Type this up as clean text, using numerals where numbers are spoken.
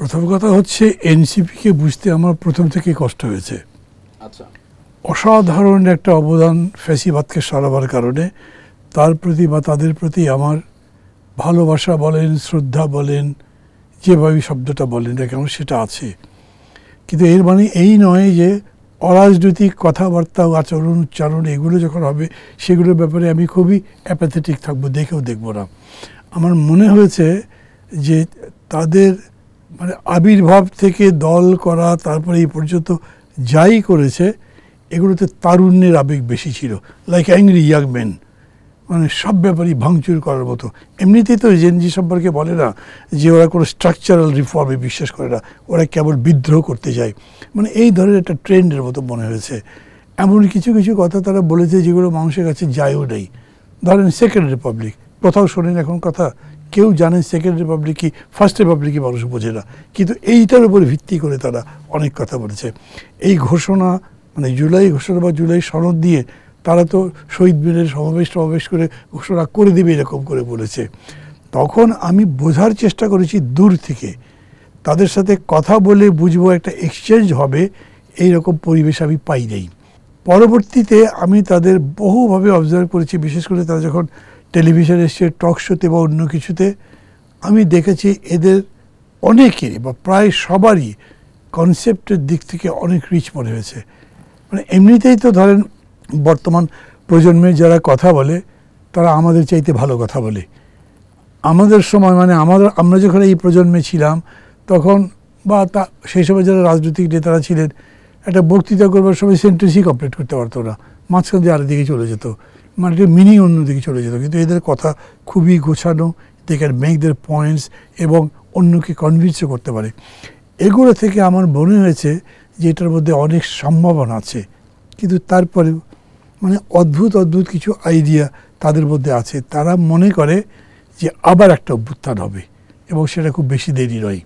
প্রথম কথা হচ্ছে এনসিপিকে বুঝতে আমার প্রথম থেকে কষ্ট হয়েছে। আচ্ছা, অসাধারণ একটা অবদান ফ্যাসিবাদকে সরাবার কারণে তার প্রতি বা তাদের প্রতি আমার ভালোবাসা বলেন, শ্রদ্ধা বলেন, যেভাবে শব্দটা বলেন না কেন সেটা আছে। কিন্তু এর মানে এই নয় যে অরাজনৈতিক কথাবার্তা আচরণ উচ্চারণ এগুলো যখন হবে সেগুলোর ব্যাপারে আমি খুবই অ্যাপাথেটিক থাকবো, দেখেও দেখব না। আমার মনে হয়েছে যে তাদের মানে আবির্ভাব থেকে দল করা, তারপরে এই পর্যন্ত যাই করেছে এগুলোতে তারুণ্যের আবেগ বেশি ছিল, লাইক অ্যাংরি ইয়াং মেন, মানে সব ব্যাপারেই ভাঙচুর করার মতো। এমনিতেই তো জেনজি সম্পর্কে বলে না যে ওরা কোনো স্ট্রাকচারাল রিফর্মে বিশ্বাস করে না, ওরা কেবল বিদ্রোহ করতে যায়, মানে এই ধরনের একটা ট্রেন্ডের মতো মনে হয়েছে। এমন কিছু কিছু কথা তারা বলেছে যেগুলো মানুষের কাছে যায়ও নেই। ধরেন সেকেন্ড রিপাবলিক, কোথাও শোনেন এখন কথা, কেউ জানেন সেকেন্ড রিপাবলিক কি, ফার্স্ট রিপাবলিকই মানুষ বোঝে না, কিন্তু এইটার উপরে ভিত্তি করে তারা অনেক কথা বলেছে। এই ঘোষণা মানে জুলাই ঘোষণা বা জুলাই সনদ দিয়ে তারা তো শহীদ মিনারে সমাবেশ করে ঘোষণা করে দেবে এরকম করে বলেছে। তখন আমি বোঝার চেষ্টা করেছি দূর থেকে, তাদের সাথে কথা বলে বুঝবো, একটা এক্সচেঞ্জ হবে, এই রকম পরিবেশ আমি পাই নাই। পরবর্তীতে আমি তাদের বহুভাবে অবজার্ভ করেছি, বিশেষ করে তারা যখন টেলিভিশনে এসছে, টক শোতে বা অন্য কিছুতে, আমি দেখেছি এদের অনেকেরই বা প্রায় সবারই কনসেপ্টের দিক থেকে অনেক রিচ মনে হয়েছে। মানে এমনিতেই তো ধরেন বর্তমান প্রজন্মের যারা কথা বলে তারা আমাদের চাইতে ভালো কথা বলে। আমাদের সময় মানে আমরা যখন এই প্রজন্মে ছিলাম তখন বা সেই সময় যারা রাজনৈতিক নেতারা ছিলেন, একটা বক্তৃতা করবার সময় সেন্টেন্সই কমপ্লিট করতে পারতো না, মাঝখান দিয়ে আরেকদিকে চলে যেত, মানে একটা মিনিং অন্যদিকে চলে যেত। কিন্তু এদের কথা খুবই গোছানো, they can make their points এবং অন্যকে কনভিন্সও করতে পারে। এগুলো থেকে আমার মনে হয়েছে যে এটার মধ্যে অনেক সম্ভাবনা আছে। কিন্তু তারপরে মানে অদ্ভুত অদ্ভুত কিছু আইডিয়া তাদের মধ্যে আছে। তারা মনে করে যে আবার একটা অভ্যুত্থান হবে এবং সেটা খুব বেশি দেরি নয়।